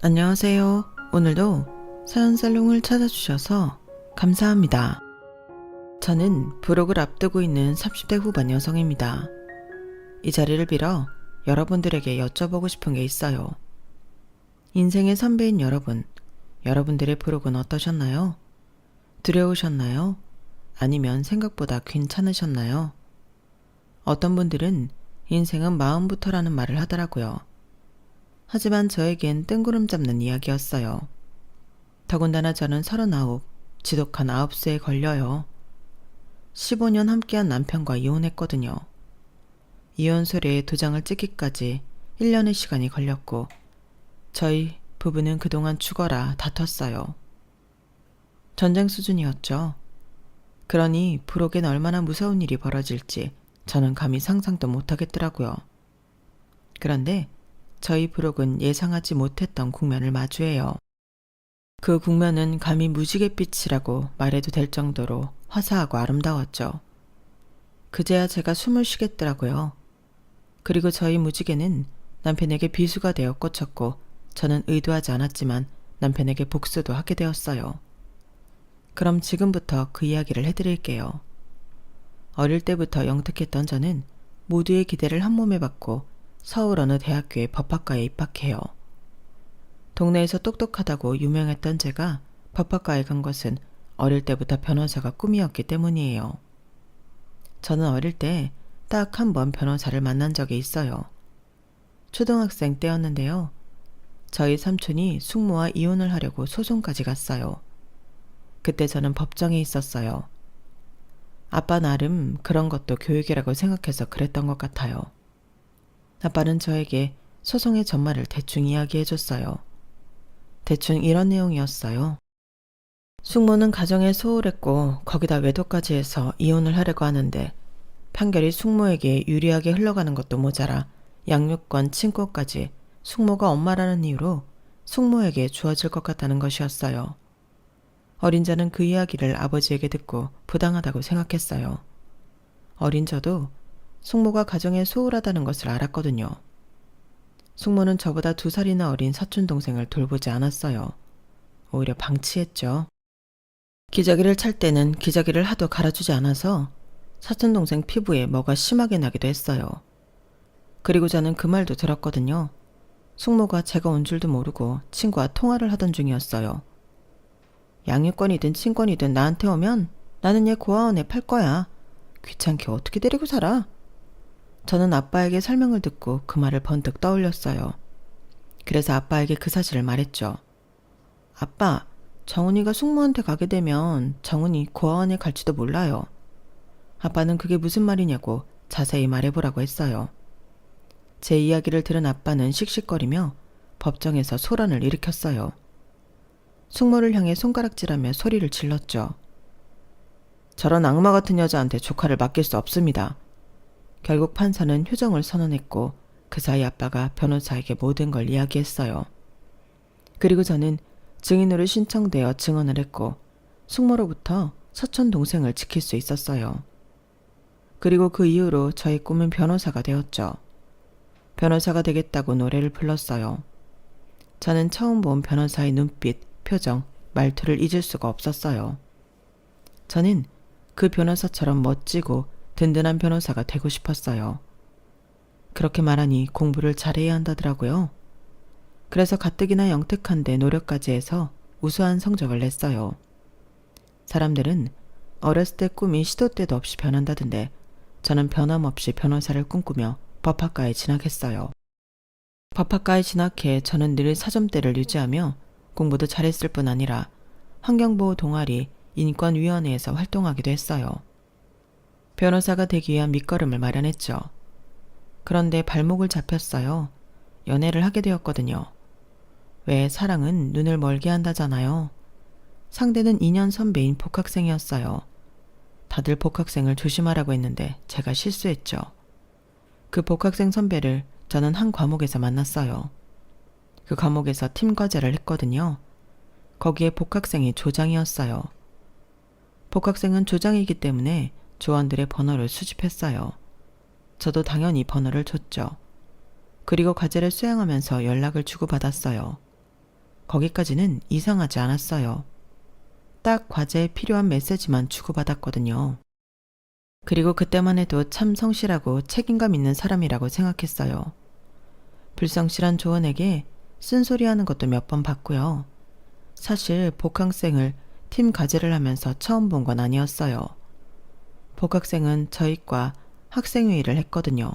안녕하세요. 오늘도 사연살롱을 찾아주셔서 감사합니다. 저는 불혹을 앞두고 있는 30대 후반 여성입니다. 이 자리를 빌어 여러분들에게 여쭤보고 싶은 게 있어요. 인생의 선배인 여러분, 여러분들의 불혹은 어떠셨나요? 두려우셨나요? 아니면 생각보다 괜찮으셨나요? 어떤 분들은 인생은 마음부터라는 말을 하더라고요. 하지만 저에겐 뜬구름 잡는 이야기였어요. 더군다나 저는 39, 지독한 9수에 걸려요. 15년 함께한 남편과 이혼했거든요. 이혼 서류에 도장을 찍기까지 1년의 시간이 걸렸고 저희 부부는 그동안 죽어라 다퉜어요. 전쟁 수준이었죠. 그러니 불혹엔 얼마나 무서운 일이 벌어질지 저는 감히 상상도 못하겠더라고요. 그런데 저희 불혹은 예상하지 못했던 국면을 마주해요. 그 국면은 감히 무지갯빛이라고 말해도 될 정도로 화사하고 아름다웠죠. 그제야 제가 숨을 쉬겠더라고요. 그리고 저희 무지개는 남편에게 비수가 되어 꽂혔고 저는 의도하지 않았지만 남편에게 복수도 하게 되었어요. 그럼 지금부터 그 이야기를 해드릴게요. 어릴 때부터 영특했던 저는 모두의 기대를 한 몸에 받고 서울 어느 대학교의 법학과에 입학해요. 동네에서 똑똑하다고 유명했던 제가 법학과에 간 것은 어릴 때부터 변호사가 꿈이었기 때문이에요. 저는 어릴 때 딱 한 번 변호사를 만난 적이 있어요. 초등학생 때였는데요. 저희 삼촌이 숙모와 이혼을 하려고 소송까지 갔어요. 그때 저는 법정에 있었어요. 아빠 나름 그런 것도 교육이라고 생각해서 그랬던 것 같아요. 아빠는 저에게 소송의 전말을 대충 이야기해줬어요. 대충 이런 내용이었어요. 숙모는 가정에 소홀했고 거기다 외도까지 해서 이혼을 하려고 하는데 판결이 숙모에게 유리하게 흘러가는 것도 모자라 양육권, 친권까지 숙모가 엄마라는 이유로 숙모에게 주어질 것 같다는 것이었어요. 어린 저는 그 이야기를 아버지에게 듣고 부당하다고 생각했어요. 어린 저도 숙모가 가정에 소홀하다는 것을 알았거든요. 숙모는 저보다 2살이나 어린 사촌동생을 돌보지 않았어요. 오히려 방치했죠. 기저귀를 찰 때는 기저귀를 하도 갈아주지 않아서 사촌동생 피부에 뭐가 심하게 나기도 했어요. 그리고 저는 그 말도 들었거든요. 숙모가 제가 온 줄도 모르고 친구와 통화를 하던 중이었어요. 양육권이든 친권이든 나한테 오면 나는 얘 고아원에 팔 거야. 귀찮게 어떻게 데리고 살아? 저는 아빠에게 설명을 듣고 그 말을 번뜩 떠올렸어요. 그래서 아빠에게 그 사실을 말했죠. 아빠, 정훈이가 숙모한테 가게 되면 정훈이 고아원에 갈지도 몰라요. 아빠는 그게 무슨 말이냐고 자세히 말해보라고 했어요. 제 이야기를 들은 아빠는 씩씩거리며 법정에서 소란을 일으켰어요. 숙모를 향해 손가락질하며 소리를 질렀죠. 저런 악마 같은 여자한테 조카를 맡길 수 없습니다. 결국 판사는 휴정을 선언했고 그 사이 아빠가 변호사에게 모든 걸 이야기했어요. 그리고 저는 증인으로 신청되어 증언을 했고 숙모로부터 사촌 동생을 지킬 수 있었어요. 그리고 그 이후로 저의 꿈은 변호사가 되었죠. 변호사가 되겠다고 노래를 불렀어요. 저는 처음 본 변호사의 눈빛, 표정, 말투를 잊을 수가 없었어요. 저는 그 변호사처럼 멋지고 든든한 변호사가 되고 싶었어요. 그렇게 말하니 공부를 잘해야 한다더라고요. 그래서 가뜩이나 영특한데 노력까지 해서 우수한 성적을 냈어요. 사람들은 어렸을 때 꿈이 시도 때도 없이 변한다던데 저는 변함없이 변호사를 꿈꾸며 법학과에 진학했어요. 법학과에 진학해 저는 늘 사점대를 유지하며 공부도 잘했을 뿐 아니라 환경보호 동아리 인권위원회에서 활동하기도 했어요. 변호사가 되기 위한 밑거름을 마련했죠. 그런데 발목을 잡혔어요. 연애를 하게 되었거든요. 왜 사랑은 눈을 멀게 한다잖아요. 상대는 2년 선배인 복학생이었어요. 다들 복학생을 조심하라고 했는데 제가 실수했죠. 그 복학생 선배를 저는 한 과목에서 만났어요. 그 과목에서 팀 과제를 했거든요. 거기에 복학생이 조장이었어요. 복학생은 조장이기 때문에 조원들의 번호를 수집했어요. 저도 당연히 번호를 줬죠. 그리고 과제를 수행하면서 연락을 주고받았어요. 거기까지는 이상하지 않았어요. 딱 과제에 필요한 메시지만 주고받았거든요. 그리고 그때만 해도 참 성실하고 책임감 있는 사람이라고 생각했어요. 불성실한 조언에게 쓴소리하는 것도 몇 번 봤고요. 사실 복학생을 팀 과제를 하면서 처음 본 건 아니었어요. 복학생은 저희과 학생회의를 했거든요.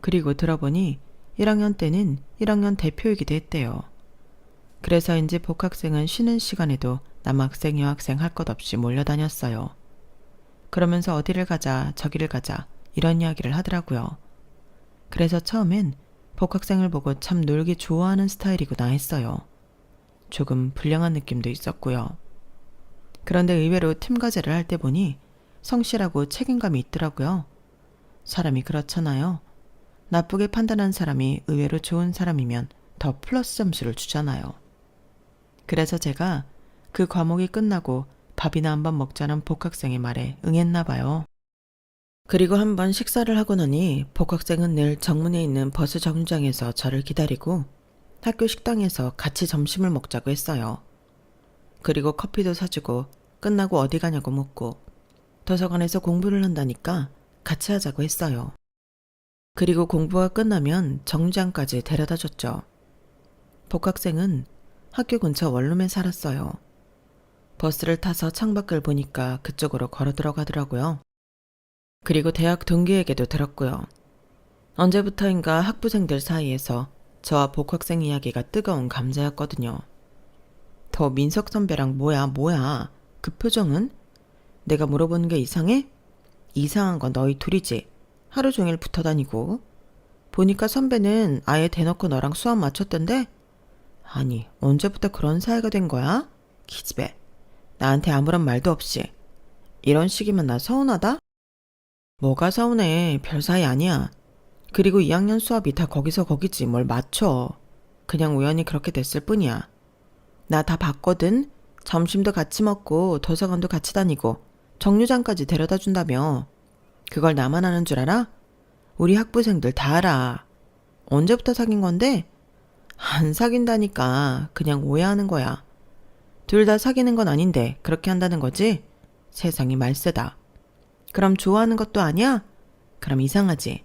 그리고 들어보니 1학년 때는 1학년 대표이기도 했대요. 그래서인지 복학생은 쉬는 시간에도 남학생 여학생 할 것 없이 몰려다녔어요. 그러면서 어디를 가자 저기를 가자 이런 이야기를 하더라고요. 그래서 처음엔 복학생을 보고 참 놀기 좋아하는 스타일이구나 했어요. 조금 불량한 느낌도 있었고요. 그런데 의외로 팀 과제를 할 때 보니 성실하고 책임감이 있더라고요. 사람이 그렇잖아요. 나쁘게 판단한 사람이 의외로 좋은 사람이면 더 플러스 점수를 주잖아요. 그래서 제가 그 과목이 끝나고 밥이나 한번 먹자는 복학생의 말에 응했나 봐요. 그리고 한번 식사를 하고 나니 복학생은 늘 정문에 있는 버스 정류장에서 저를 기다리고 학교 식당에서 같이 점심을 먹자고 했어요. 그리고 커피도 사주고 끝나고 어디 가냐고 묻고 도서관에서 공부를 한다니까 같이 하자고 했어요. 그리고 공부가 끝나면 정류장까지 데려다 줬죠. 복학생은 학교 근처 원룸에 살았어요. 버스를 타서 창밖을 보니까 그쪽으로 걸어 들어가더라고요. 그리고 대학 동기에게도 들었고요. 언제부터인가 학부생들 사이에서 저와 복학생 이야기가 뜨거운 감자였거든요. 더 민석 선배랑 뭐야? 그 표정은? 내가 물어보는 게 이상해? 이상한 건 너희 둘이지. 하루 종일 붙어 다니고. 보니까 선배는 아예 대놓고 너랑 수업 맞췄던데? 아니, 언제부터 그런 사이가 된 거야? 기집애. 나한테 아무런 말도 없이. 이런 식이면 나 서운하다? 뭐가 서운해. 별 사이 아니야. 그리고 2학년 수업이 다 거기서 거기지 뭘 맞춰. 그냥 우연히 그렇게 됐을 뿐이야. 나 다 봤거든. 점심도 같이 먹고 도서관도 같이 다니고 정류장까지 데려다 준다며. 그걸 나만 아는 줄 알아? 우리 학부생들 다 알아. 언제부터 사귄 건데? 안 사귄다니까. 그냥 오해하는 거야. 둘 다 사귀는 건 아닌데 그렇게 한다는 거지? 세상이 말세다. 그럼 좋아하는 것도 아니야? 그럼 이상하지.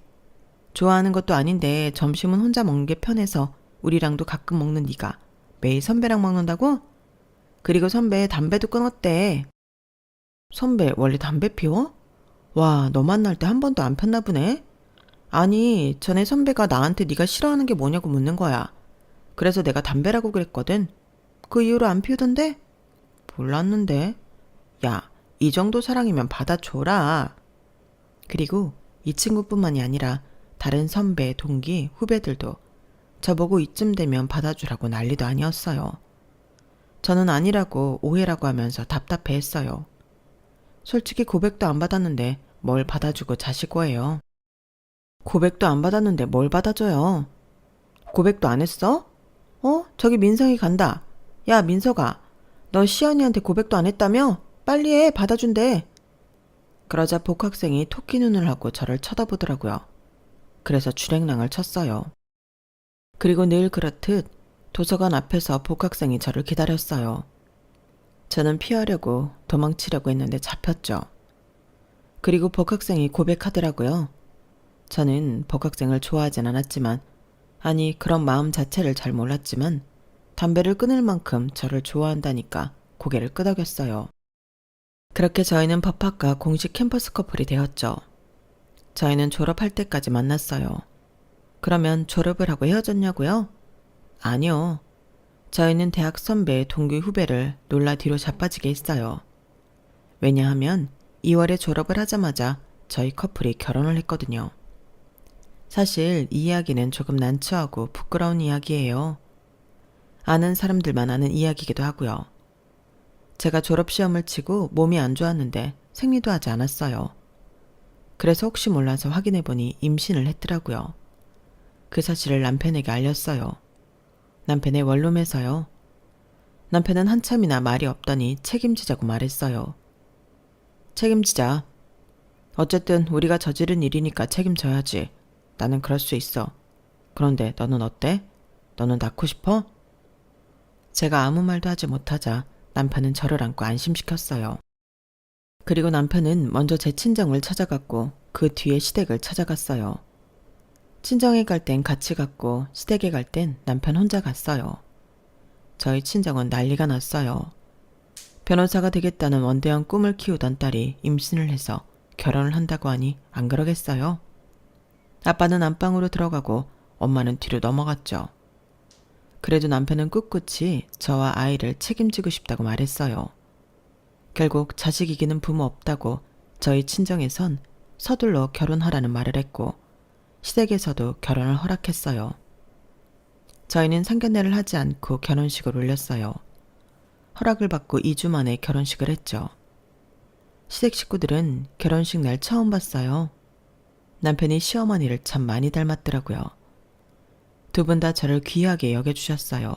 좋아하는 것도 아닌데 점심은 혼자 먹는 게 편해서 우리랑도 가끔 먹는 네가 매일 선배랑 먹는다고? 그리고 선배 담배도 끊었대. 선배 원래 담배 피워? 와, 너 만날 때 한 번도 안 폈나 보네? 아니, 전에 선배가 나한테 네가 싫어하는 게 뭐냐고 묻는 거야. 그래서 내가 담배라고 그랬거든. 그 이후로 안 피우던데? 몰랐는데. 야, 이 정도 사랑이면 받아줘라. 그리고 이 친구뿐만이 아니라 다른 선배, 동기, 후배들도 저보고 이쯤 되면 받아주라고 난리도 아니었어요. 저는 아니라고 오해라고 하면서 답답해했어요. 솔직히 고백도 안 받았는데 뭘 받아주고 자시고예요. 고백도 안 받았는데 뭘 받아줘요. 고백도 안 했어? 저기 민성이 간다. 야, 민석아. 너 시연이한테 고백도 안 했다며? 빨리 해. 받아준대. 그러자 복학생이 토끼 눈을 하고 저를 쳐다보더라고요. 그래서 주랭랑을 쳤어요. 그리고 늘 그렇듯 도서관 앞에서 복학생이 저를 기다렸어요. 저는 피하려고 도망치려고 했는데 잡혔죠. 그리고 복학생이 고백하더라고요. 저는 복학생을 좋아하진 않았지만, 아니 그런 마음 자체를 잘 몰랐지만 담배를 끊을 만큼 저를 좋아한다니까 고개를 끄덕였어요. 그렇게 저희는 법학과 공식 캠퍼스 커플이 되었죠. 저희는 졸업할 때까지 만났어요. 그러면 졸업을 하고 헤어졌냐고요? 아니요. 저희는 대학 선배, 동기 후배를 놀라 뒤로 자빠지게 했어요. 왜냐하면 2월에 졸업을 하자마자 저희 커플이 결혼을 했거든요. 사실 이 이야기는 조금 난처하고 부끄러운 이야기예요. 아는 사람들만 아는 이야기이기도 하고요. 제가 졸업시험을 치고 몸이 안 좋았는데 생리도 하지 않았어요. 그래서 혹시 몰라서 확인해보니 임신을 했더라고요. 그 사실을 남편에게 알렸어요. 남편의 원룸에서요. 남편은 한참이나 말이 없더니 책임지자고 말했어요. 책임지자. 어쨌든 우리가 저지른 일이니까 책임져야지. 나는 그럴 수 있어. 그런데 너는 어때? 너는 낳고 싶어? 제가 아무 말도 하지 못하자 남편은 저를 안고 안심시켰어요. 그리고 남편은 먼저 제 친정을 찾아갔고 그 뒤에 시댁을 찾아갔어요. 친정에 갈 땐 같이 갔고 시댁에 갈 땐 남편 혼자 갔어요. 저희 친정은 난리가 났어요. 변호사가 되겠다는 원대한 꿈을 키우던 딸이 임신을 해서 결혼을 한다고 하니 안 그러겠어요? 아빠는 안방으로 들어가고 엄마는 뒤로 넘어갔죠. 그래도 남편은 꿋꿋이 저와 아이를 책임지고 싶다고 말했어요. 결국 자식 이기는 부모 없다고 저희 친정에선 서둘러 결혼하라는 말을 했고 시댁에서도 결혼을 허락했어요. 저희는 상견례를 하지 않고 결혼식을 올렸어요. 허락을 받고 2주 만에 결혼식을 했죠. 시댁 식구들은 결혼식 날 처음 봤어요. 남편이 시어머니를 참 많이 닮았더라고요. 두 분 다 저를 귀하게 여겨주셨어요.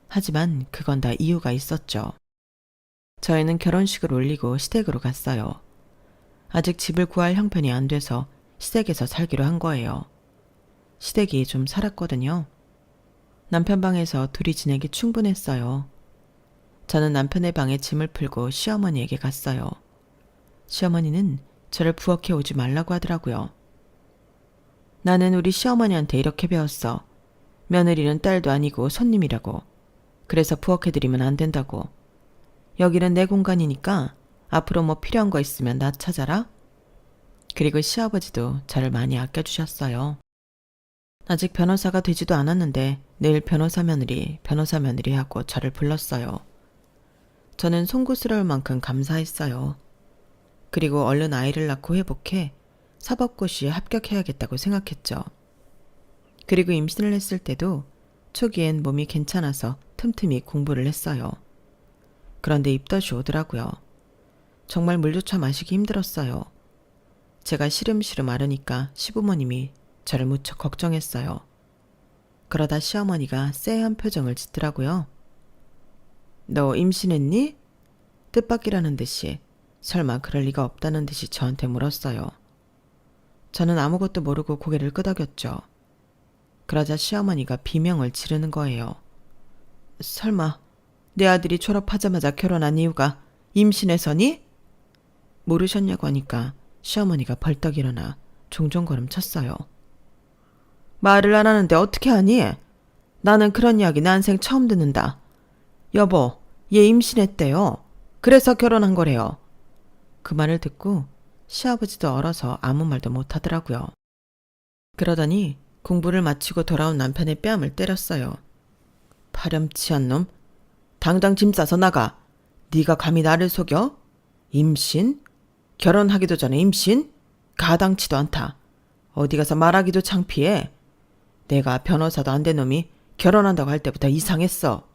하지만 그건 다 이유가 있었죠. 저희는 결혼식을 올리고 시댁으로 갔어요. 아직 집을 구할 형편이 안 돼서 시댁에서 살기로 한 거예요. 시댁이 좀 살았거든요. 남편 방에서 둘이 지내기 충분했어요. 저는 남편의 방에 짐을 풀고 시어머니에게 갔어요. 시어머니는 저를 부엌에 오지 말라고 하더라고요. 나는 우리 시어머니한테 이렇게 배웠어. 며느리는 딸도 아니고 손님이라고. 그래서 부엌해드리면 안 된다고. 여기는 내 공간이니까 앞으로 뭐 필요한 거 있으면 나 찾아라. 그리고 시아버지도 저를 많이 아껴주셨어요. 아직 변호사가 되지도 않았는데 늘 변호사 며느리 하고 저를 불렀어요. 저는 송구스러울 만큼 감사했어요. 그리고 얼른 아이를 낳고 회복해 사법고시에 합격해야겠다고 생각했죠. 그리고 임신을 했을 때도 초기엔 몸이 괜찮아서 틈틈이 공부를 했어요. 그런데 입덧이 오더라고요. 정말 물조차 마시기 힘들었어요. 제가 시름시름 앓으니까 시부모님이 저를 무척 걱정했어요. 그러다 시어머니가 쎄한 표정을 짓더라고요. 너 임신했니? 뜻밖이라는 듯이 설마 그럴 리가 없다는 듯이 저한테 물었어요. 저는 아무것도 모르고 고개를 끄덕였죠. 그러자 시어머니가 비명을 지르는 거예요. 설마 내 아들이 졸업하자마자 결혼한 이유가 임신해서니? 모르셨냐고 하니까 시어머니가 벌떡 일어나 종종걸음 쳤어요. 말을 안 하는데 어떻게 하니? 나는 그런 이야기 난생 처음 듣는다. 여보, 얘 임신했대요. 그래서 결혼한 거래요. 그 말을 듣고 시아버지도 얼어서 아무 말도 못하더라고요. 그러더니 공부를 마치고 돌아온 남편의 뺨을 때렸어요. 파렴치한 놈. 당장 짐 싸서 나가. 네가 감히 나를 속여? 임신? 결혼하기도 전에 임신? 가당치도 않다. 어디 가서 말하기도 창피해. 내가 변호사도 안 된 놈이 결혼한다고 할 때부터 이상했어.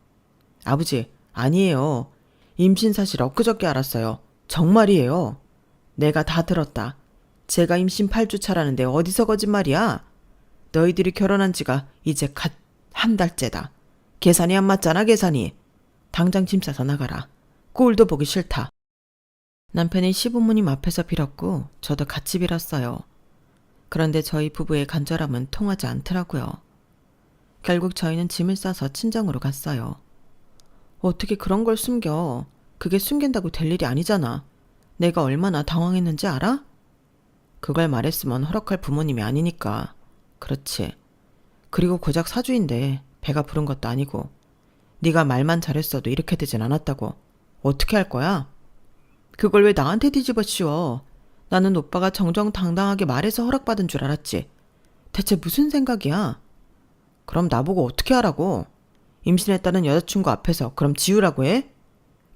아버지, 아니에요. 임신 사실 엊그저께 알았어요. 정말이에요. 내가 다 들었다. 제가 임신 8주 차라는데 어디서 거짓말이야? 너희들이 결혼한 지가 이제 갓 한 달째다. 계산이 안 맞잖아, 계산이. 당장 짐 싸서 나가라. 꼴도 보기 싫다. 남편이 시부모님 앞에서 빌었고 저도 같이 빌었어요. 그런데 저희 부부의 간절함은 통하지 않더라고요. 결국 저희는 짐을 싸서 친정으로 갔어요. 어떻게 그런 걸 숨겨? 그게 숨긴다고 될 일이 아니잖아. 내가 얼마나 당황했는지 알아? 그걸 말했으면 허락할 부모님이 아니니까. 그렇지. 그리고 고작 사주인데 배가 부른 것도 아니고. 네가 말만 잘했어도 이렇게 되진 않았다고. 어떻게 할 거야? 그걸 왜 나한테 뒤집어 씌워? 나는 오빠가 정정당당하게 말해서 허락받은 줄 알았지. 대체 무슨 생각이야? 그럼 나보고 어떻게 하라고? 임신했다는 여자친구 앞에서 그럼 지우라고 해?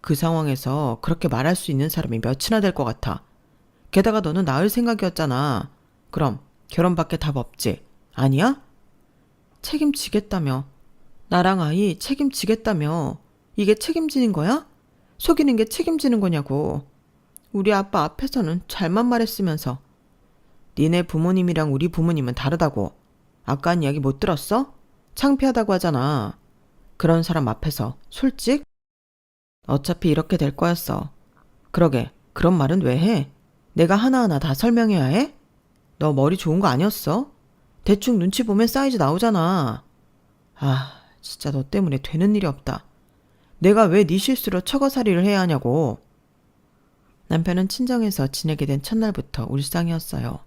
그 상황에서 그렇게 말할 수 있는 사람이 몇이나 될 것 같아. 게다가 너는 낳을 생각이었잖아. 그럼 결혼밖에 답 없지. 아니야? 책임지겠다며. 나랑 아이 책임지겠다며. 이게 책임지는 거야? 속이는 게 책임지는 거냐고. 우리 아빠 앞에서는 잘만 말했으면서. 니네 부모님이랑 우리 부모님은 다르다고. 아까 한 이야기 못 들었어? 창피하다고 하잖아. 그런 사람 앞에서 솔직? 어차피 이렇게 될 거였어. 그러게, 그런 말은 왜 해? 내가 하나하나 다 설명해야 해? 너 머리 좋은 거 아니었어? 대충 눈치 보면 사이즈 나오잖아. 아, 진짜 너 때문에 되는 일이 없다. 내가 왜 네 실수로 처가살이를 해야 하냐고. 남편은 친정에서 지내게 된 첫날부터 울상이었어요.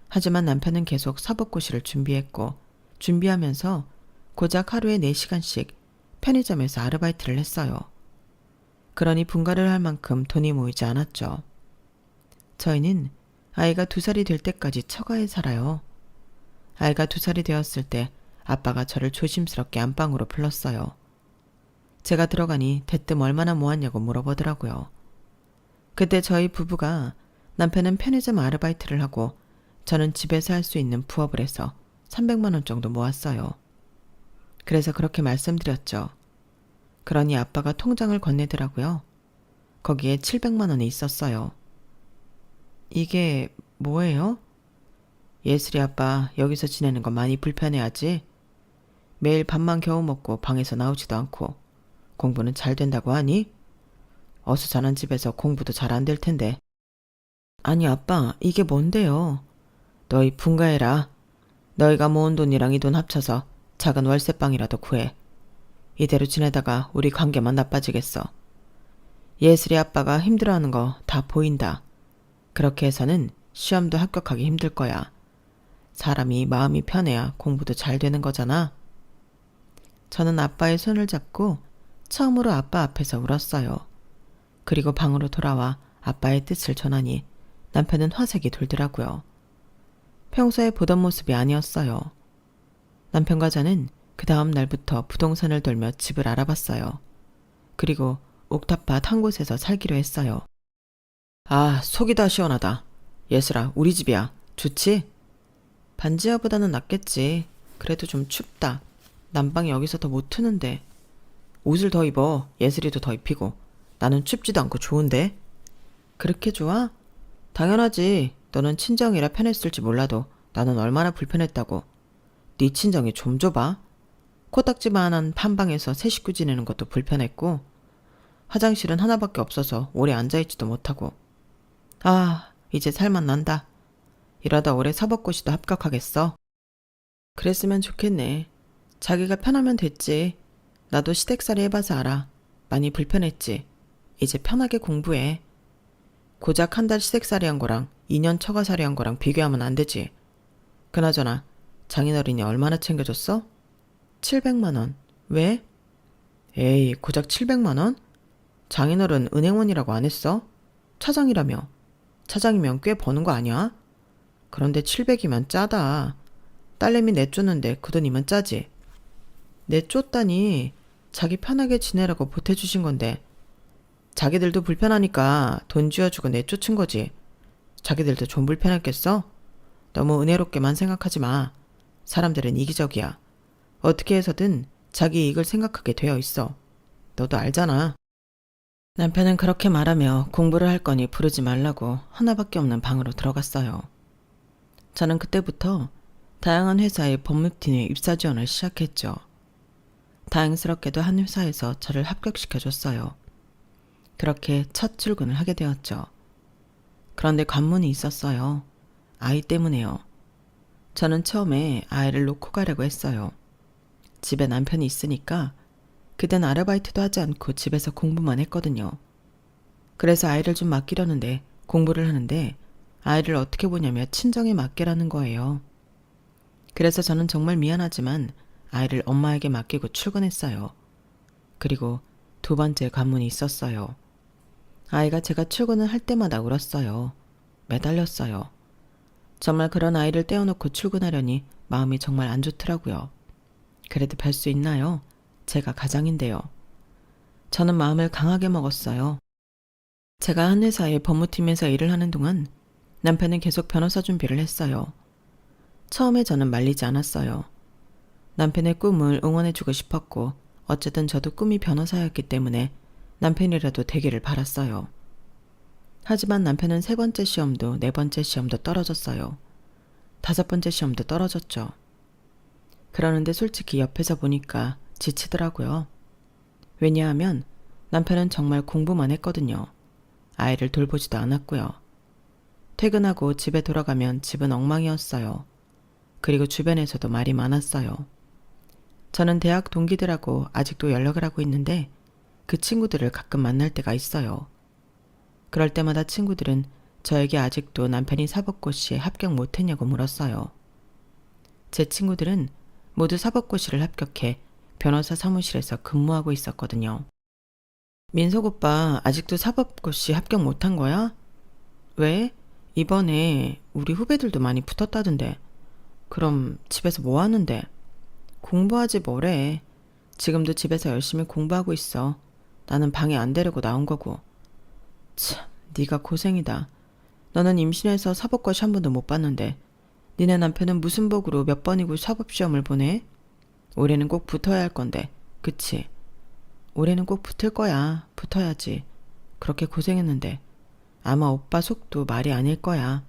하지만 남편은 계속 사법고시를 준비했고 준비하면서 고작 하루에 4시간씩 편의점에서 아르바이트를 했어요. 그러니 분가를 할 만큼 돈이 모이지 않았죠. 저희는 아이가 2살이 될 때까지 처가에 살아요. 아이가 2살이 되었을 때 아빠가 저를 조심스럽게 안방으로 불렀어요. 제가 들어가니 대뜸 얼마나 모았냐고 물어보더라고요. 그때 저희 부부가 남편은 편의점 아르바이트를 하고 저는 집에서 할 수 있는 부업을 해서 300만 원 정도 모았어요. 그래서 그렇게 말씀드렸죠. 그러니 아빠가 통장을 건네더라고요. 거기에 700만 원이 있었어요. 이게 뭐예요? 예슬이 아빠 여기서 지내는 거 많이 불편해하지? 매일 밥만 겨우 먹고 방에서 나오지도 않고 공부는 잘 된다고 하니? 어수선한 집에서 공부도 잘 안 될 텐데. 아니 아빠 이게 뭔데요? 너희 분가해라. 너희가 모은 돈이랑 이 돈 합쳐서 작은 월세방이라도 구해. 이대로 지내다가 우리 관계만 나빠지겠어. 예슬이 아빠가 힘들어하는 거 다 보인다. 그렇게 해서는 시험도 합격하기 힘들 거야. 사람이 마음이 편해야 공부도 잘 되는 거잖아. 저는 아빠의 손을 잡고 처음으로 아빠 앞에서 울었어요. 그리고 방으로 돌아와 아빠의 뜻을 전하니 남편은 화색이 돌더라고요. 평소에 보던 모습이 아니었어요. 남편과 저는 그 다음 날부터 부동산을 돌며 집을 알아봤어요. 그리고 옥탑밭 한 곳에서 살기로 했어요. 아, 속이 다 시원하다. 예슬아, 우리 집이야. 좋지? 반지하보다는 낫겠지. 그래도 좀 춥다. 난방이 여기서 더 못 트는데. 옷을 더 입어. 예슬이도 더 입히고. 나는 춥지도 않고 좋은데. 그렇게 좋아? 당연하지. 너는 친정이라 편했을지 몰라도 나는 얼마나 불편했다고. 네 친정이 좀 좁아. 코딱지만한 판방에서 세 식구 지내는 것도 불편했고 화장실은 하나밖에 없어서 오래 앉아있지도 못하고. 아, 이제 살만 난다. 이러다 올해 사법고시도 합격하겠어. 그랬으면 좋겠네. 자기가 편하면 됐지. 나도 시댁살이 해봐서 알아. 많이 불편했지. 이제 편하게 공부해. 고작 한 달 시댁살이 한 거랑 2년 처가살이 한 거랑 비교하면 안 되지. 그나저나 장인어른이 얼마나 챙겨줬어? 700만 원. 왜? 에이, 고작 700만 원? 장인어른 은행원이라고 안 했어? 차장이라며. 차장이면 꽤 버는 거 아니야? 그런데 700이면 짜다. 딸내미 내쫓는데 그 돈이면 짜지. 내쫓다니. 자기 편하게 지내라고 보태주신 건데 자기들도 불편하니까 돈 쥐어주고 내쫓은 거지. 자기들도 좀 불편했겠어? 너무 은혜롭게만 생각하지 마. 사람들은 이기적이야. 어떻게 해서든 자기 이익을 생각하게 되어 있어. 너도 알잖아. 남편은 그렇게 말하며 공부를 할 거니 부르지 말라고 하나밖에 없는 방으로 들어갔어요. 저는 그때부터 다양한 회사의 법무팀에 입사 지원을 시작했죠. 다행스럽게도 한 회사에서 저를 합격시켜줬어요. 그렇게 첫 출근을 하게 되었죠. 그런데 관문이 있었어요. 아이 때문에요. 저는 처음에 아이를 놓고 가려고 했어요. 집에 남편이 있으니까 그땐 아르바이트도 하지 않고 집에서 공부만 했거든요. 그래서 아이를 좀 맡기려는데 공부를 하는데 아이를 어떻게 보냐며 친정에 맡기라는 거예요. 그래서 저는 정말 미안하지만 아이를 엄마에게 맡기고 출근했어요. 그리고 2번째 관문이 있었어요. 아이가 제가 출근을 할 때마다 울었어요. 매달렸어요. 정말 그런 아이를 떼어놓고 출근하려니 마음이 정말 안 좋더라고요. 그래도 별 수 있나요? 제가 가장인데요. 저는 마음을 강하게 먹었어요. 제가 한 회사의 법무팀에서 일을 하는 동안 남편은 계속 변호사 준비를 했어요. 처음에 저는 말리지 않았어요. 남편의 꿈을 응원해주고 싶었고 어쨌든 저도 꿈이 변호사였기 때문에 남편이라도 되기를 바랐어요. 하지만 남편은 3번째 시험도 4번째 시험도 떨어졌어요. 5번째 시험도 떨어졌죠. 그러는데 솔직히 옆에서 보니까 지치더라고요. 왜냐하면 남편은 정말 공부만 했거든요. 아이를 돌보지도 않았고요. 퇴근하고 집에 돌아가면 집은 엉망이었어요. 그리고 주변에서도 말이 많았어요. 저는 대학 동기들하고 아직도 연락을 하고 있는데 그 친구들을 가끔 만날 때가 있어요. 그럴 때마다 친구들은 저에게 아직도 남편이 사법고시에 합격 못했냐고 물었어요. 제 친구들은 모두 사법고시를 합격해 변호사 사무실에서 근무하고 있었거든요. 민석 오빠 아직도 사법고시 합격 못한 거야? 왜? 이번에 우리 후배들도 많이 붙었다던데. 그럼 집에서 뭐 하는데? 공부하지 뭐래. 지금도 집에서 열심히 공부하고 있어. 나는 방에 안 데리고 나온 거고. 참, 네가 고생이다. 너는 임신해서 사법고시 한 번도 못 봤는데 니네 남편은 무슨 복으로 몇 번이고 사법시험을 보내? 올해는 꼭 붙어야 할 건데, 그치? 올해는 꼭 붙을 거야. 붙어야지. 그렇게 고생했는데 아마 오빠 속도 말이 아닐 거야.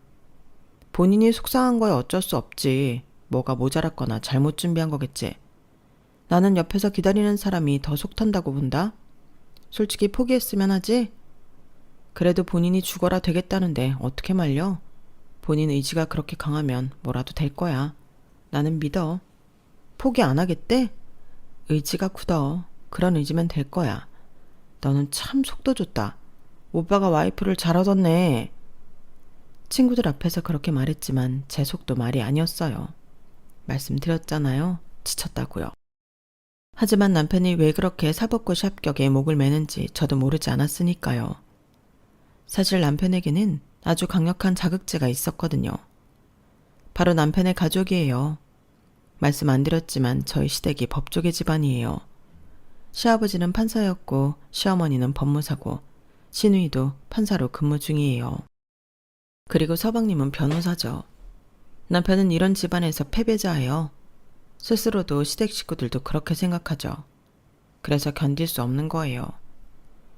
본인이 속상한 거야 어쩔 수 없지. 뭐가 모자랐거나 잘못 준비한 거겠지. 나는 옆에서 기다리는 사람이 더 속 탄다고 본다. 솔직히 포기했으면 하지? 그래도 본인이 죽어라 되겠다는데 어떻게 말려? 본인 의지가 그렇게 강하면 뭐라도 될 거야. 나는 믿어. 포기 안 하겠대? 의지가 굳어. 그런 의지면 될 거야. 너는 참 속도 좋다. 오빠가 와이프를 잘 얻었네. 친구들 앞에서 그렇게 말했지만 제 속도 말이 아니었어요. 말씀드렸잖아요. 지쳤다고요. 하지만 남편이 왜 그렇게 사법고시 합격에 목을 매는지 저도 모르지 않았으니까요. 사실 남편에게는 아주 강력한 자극제가 있었거든요. 바로 남편의 가족이에요. 말씀 안 드렸지만 저희 시댁이 법조계 집안이에요. 시아버지는 판사였고 시어머니는 법무사고 시누이도 판사로 근무 중이에요. 그리고 서방님은 변호사죠. 남편은 이런 집안에서 패배자예요. 스스로도 시댁 식구들도 그렇게 생각하죠. 그래서 견딜 수 없는 거예요.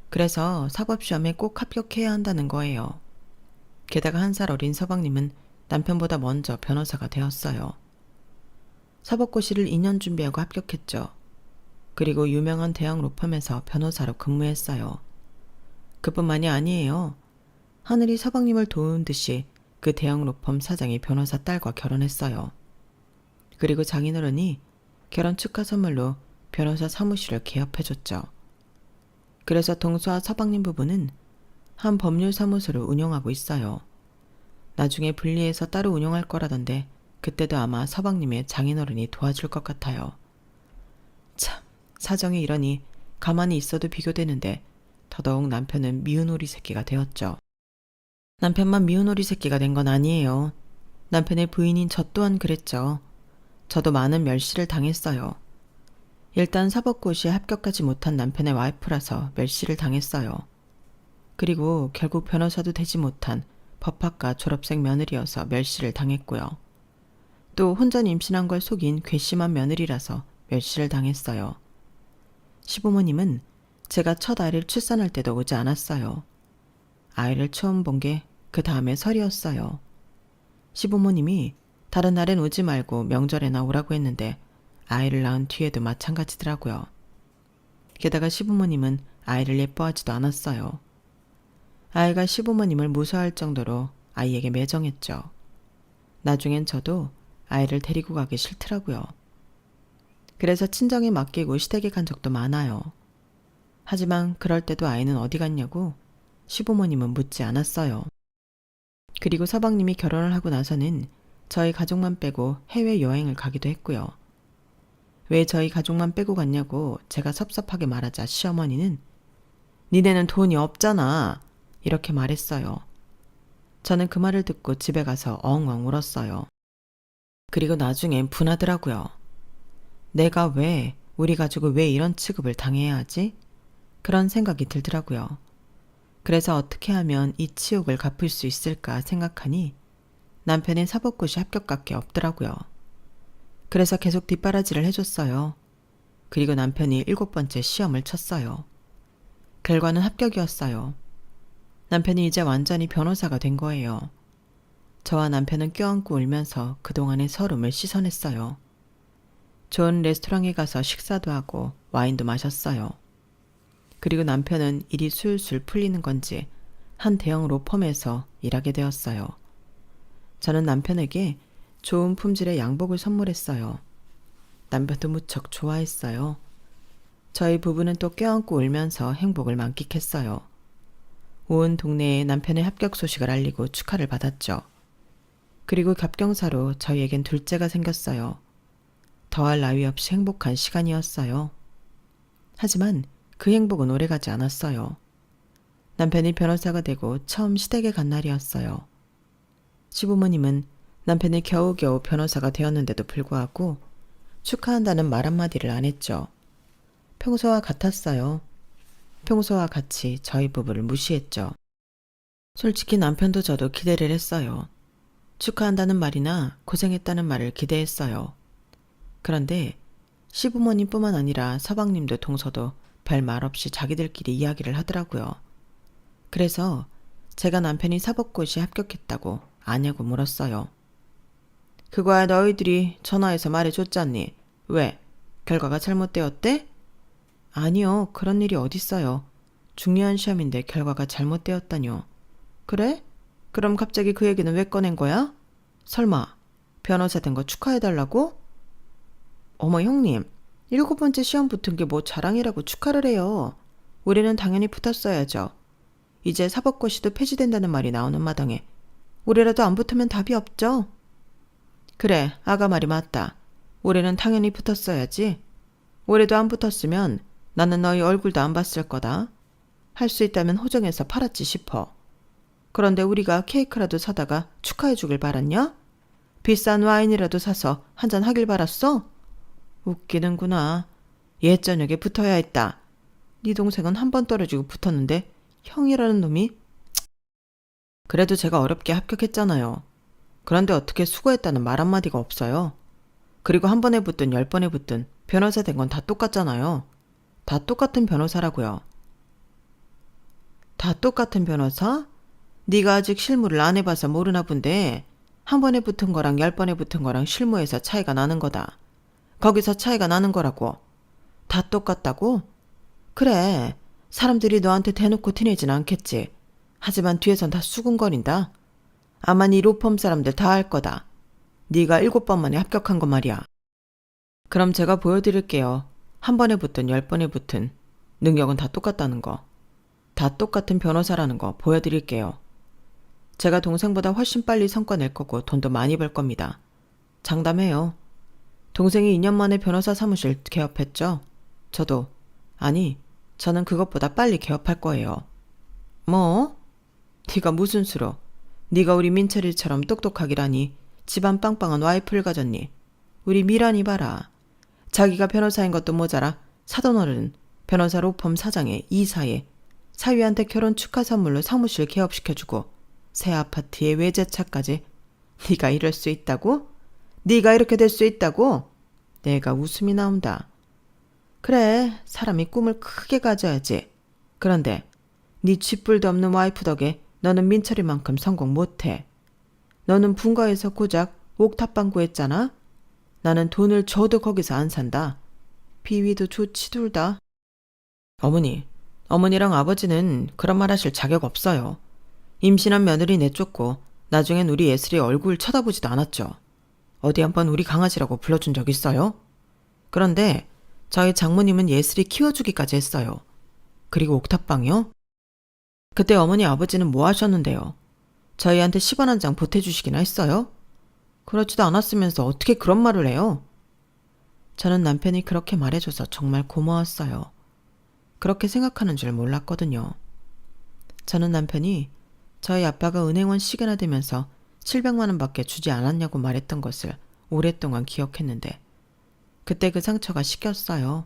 그래서 사법시험에 꼭 합격해야 한다는 거예요. 게다가 1살 어린 서방님은 남편보다 먼저 변호사가 되었어요. 사법고시를 2년 준비하고 합격했죠. 그리고 유명한 대형 로펌에서 변호사로 근무했어요. 그뿐만이 아니에요. 하늘이 서방님을 도운 듯이 그 대형 로펌 사장이 변호사 딸과 결혼했어요. 그리고 장인어른이 결혼 축하 선물로 변호사 사무실을 개업해줬죠. 그래서 동서와 서방님 부부는 한 법률사무소를 운영하고 있어요. 나중에 분리해서 따로 운영할 거라던데 그때도 아마 서방님의 장인어른이 도와줄 것 같아요. 참, 사정이 이러니 가만히 있어도 비교되는데 더더욱 남편은 미운 오리 새끼가 되었죠. 남편만 미운 오리 새끼가 된 건 아니에요. 남편의 부인인 저 또한 그랬죠. 저도 많은 멸시를 당했어요. 일단 사법고시에 합격하지 못한 남편의 와이프라서 멸시를 당했어요. 그리고 결국 변호사도 되지 못한 법학과 졸업생 며느리여서 멸시를 당했고요. 또 혼자 임신한 걸 속인 괘씸한 며느리라서 멸시를 당했어요. 시부모님은 제가 첫 아이를 출산할 때도 오지 않았어요. 아이를 처음 본 게 그 다음에 설이었어요. 시부모님이 다른 날엔 오지 말고 명절에나 오라고 했는데 아이를 낳은 뒤에도 마찬가지더라고요. 게다가 시부모님은 아이를 예뻐하지도 않았어요. 아이가 시부모님을 무서워할 정도로 아이에게 매정했죠. 나중엔 저도 아이를 데리고 가기 싫더라고요. 그래서 친정에 맡기고 시댁에 간 적도 많아요. 하지만 그럴 때도 아이는 어디 갔냐고 시부모님은 묻지 않았어요. 그리고 서방님이 결혼을 하고 나서는 저희 가족만 빼고 해외여행을 가기도 했고요. 왜 저희 가족만 빼고 갔냐고 제가 섭섭하게 말하자 시어머니는 니네는 돈이 없잖아 이렇게 말했어요. 저는 그 말을 듣고 집에 가서 엉엉 울었어요. 그리고 나중엔 분하더라고요. 내가 왜, 우리 가족을 왜 이런 취급을 당해야 하지? 그런 생각이 들더라고요. 그래서 어떻게 하면 이 치욕을 갚을 수 있을까 생각하니 남편의 사법고시 합격밖에 없더라고요. 그래서 계속 뒷바라지를 해줬어요. 그리고 남편이 7번째 시험을 쳤어요. 결과는 합격이었어요. 남편이 이제 완전히 변호사가 된 거예요. 저와 남편은 껴안고 울면서 그동안의 서름을 씻어냈어요. 좋은 레스토랑에 가서 식사도 하고 와인도 마셨어요. 그리고 남편은 일이 술술 풀리는 건지 한 대형 로펌에서 일하게 되었어요. 저는 남편에게 좋은 품질의 양복을 선물했어요. 남편도 무척 좋아했어요. 저희 부부는 또 껴안고 울면서 행복을 만끽했어요. 온 동네에 남편의 합격 소식을 알리고 축하를 받았죠. 그리고 겹경사로 저희에겐 둘째가 생겼어요. 더할 나위 없이 행복한 시간이었어요. 하지만 그 행복은 오래가지 않았어요. 남편이 변호사가 되고 처음 시댁에 간 날이었어요. 시부모님은 남편이 겨우겨우 변호사가 되었는데도 불구하고 축하한다는 말 한마디를 안 했죠. 평소와 같았어요. 평소와 같이 저희 부부를 무시했죠. 솔직히 남편도 저도 기대를 했어요. 축하한다는 말이나 고생했다는 말을 기대했어요. 그런데 시부모님뿐만 아니라 서방님도 동서도 별 말 없이 자기들끼리 이야기를 하더라고요. 그래서 제가 남편이 사법고시에 합격했다고 아냐고 물었어요. 그거야 너희들이 전화해서 말해줬잖니. 왜? 결과가 잘못되었대? 아니요. 그런 일이 어딨어요. 중요한 시험인데 결과가 잘못되었다뇨. 그래? 그럼 갑자기 그 얘기는 왜 꺼낸 거야? 설마 변호사 된 거 축하해달라고? 어머 형님, 7번째 시험 붙은 게 뭐 자랑이라고 축하를 해요. 올해는 당연히 붙었어야죠. 이제 사법고시도 폐지된다는 말이 나오는 마당에 올해라도 안 붙으면 답이 없죠. 그래, 아가 말이 맞다. 올해는 당연히 붙었어야지. 올해도 안 붙었으면 나는 너희 얼굴도 안 봤을 거다. 할 수 있다면 호정해서 팔았지 싶어. 그런데 우리가 케이크라도 사다가 축하해 주길 바랐냐? 비싼 와인이라도 사서 한잔 하길 바랐어? 웃기는구나. 옛 저녁에 붙어야 했다. 네 동생은 한 번 떨어지고 붙었는데 형이라는 놈이? 그래도 제가 어렵게 합격했잖아요. 그런데 어떻게 수고했다는 말 한마디가 없어요. 그리고 한 번에 붙든 10번에 붙든 변호사 된 건 다 똑같잖아요. 다 똑같은 변호사라고요. 다 똑같은 변호사? 네가 아직 실무를 안 해봐서 모르나 본데 한 번에 붙은 거랑 10번에 붙은 거랑 실무에서 차이가 나는 거다. 거기서 차이가 나는 거라고. 다 똑같다고? 그래. 사람들이 너한테 대놓고 티내진 않겠지. 하지만 뒤에선 다 수군거린다. 아마 네 로펌 사람들 다 알 거다. 네가 7번 만에 합격한 거 말이야. 그럼 제가 보여드릴게요. 한 번에 붙든 10번에 붙든 능력은 다 똑같다는 거. 다 똑같은 변호사라는 거 보여드릴게요. 제가 동생보다 훨씬 빨리 성과 낼 거고 돈도 많이 벌 겁니다. 장담해요. 동생이 2년 만에 변호사 사무실 개업했죠? 저는 그것보다 빨리 개업할 거예요. 뭐? 네가 무슨 수로? 네가 우리 민철이처럼 똑똑하기라니 집안 빵빵한 와이프를 가졌니? 우리 미란이 봐라. 자기가 변호사인 것도 모자라 사돈어른 변호사 로펌 사장에 이사에 사위한테 결혼 축하 선물로 사무실 개업시켜주고 새 아파트에 외제차까지. 네가 이럴 수 있다고? 네가 이렇게 될 수 있다고? 내가 웃음이 나온다. 그래, 사람이 꿈을 크게 가져야지. 그런데 네 쥐뿔도 없는 와이프 덕에 너는 민철이만큼 성공 못해. 너는 분가에서 고작 옥탑방 구했잖아. 나는 돈을 줘도 거기서 안 산다. 비위도 좋지 둘 다. 어머니랑 아버지는 그런 말 하실 자격 없어요. 임신한 며느리 내쫓고 나중엔 우리 예슬이 얼굴 쳐다보지도 않았죠. 어디 한번 우리 강아지라고 불러준 적 있어요? 그런데 저희 장모님은 예슬이 키워주기까지 했어요. 그리고 옥탑방이요? 그때 어머니 아버지는 뭐 하셨는데요? 저희한테 10원 한 장 보태주시기나 했어요? 그렇지도 않았으면서 어떻게 그런 말을 해요? 저는 남편이 그렇게 말해줘서 정말 고마웠어요. 그렇게 생각하는 줄 몰랐거든요. 저는 남편이 저희 아빠가 은행원 시계나 되면서 700만 원밖에 주지 않았냐고 말했던 것을 오랫동안 기억했는데 그때 그 상처가 식혔어요.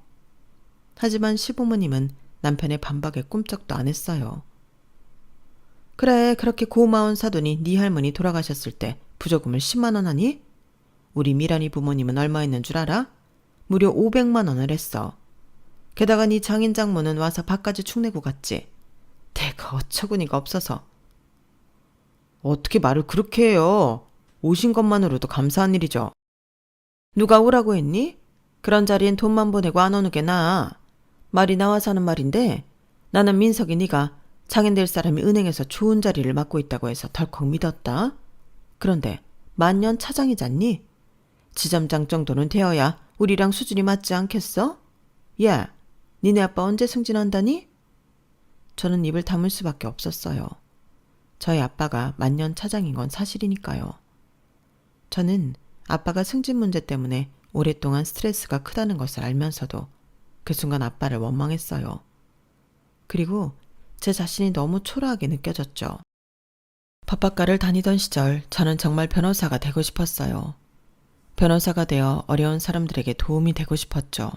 하지만 시부모님은 남편의 반박에 꿈쩍도 안 했어요. 그래, 그렇게 고마운 사돈이 네 할머니 돌아가셨을 때 부조금을 10만 원 하니? 우리 미란이 부모님은 얼마 있는 줄 알아? 무려 500만 원을 했어. 게다가 네 장인 장모는 와서 밥까지 축내고 갔지. 내가 어처구니가 없어서. 어떻게 말을 그렇게 해요? 오신 것만으로도 감사한 일이죠. 누가 오라고 했니? 그런 자리엔 돈만 보내고 안 오는 게 나아. 말이 나와서 하는 말인데 나는 민석이 네가 장인 될 사람이 은행에서 좋은 자리를 맡고 있다고 해서 덜컥 믿었다. 그런데 만년 차장이잖니? 지점장 정도는 되어야 우리랑 수준이 맞지 않겠어? 야, 니네 아빠 언제 승진한다니? 저는 입을 다물 수밖에 없었어요. 저희 아빠가 만년 차장인 건 사실이니까요. 저는 아빠가 승진 문제 때문에 오랫동안 스트레스가 크다는 것을 알면서도 그 순간 아빠를 원망했어요. 그리고 제 자신이 너무 초라하게 느껴졌죠. 법학과를 다니던 시절 저는 정말 변호사가 되고 싶었어요. 변호사가 되어 어려운 사람들에게 도움이 되고 싶었죠.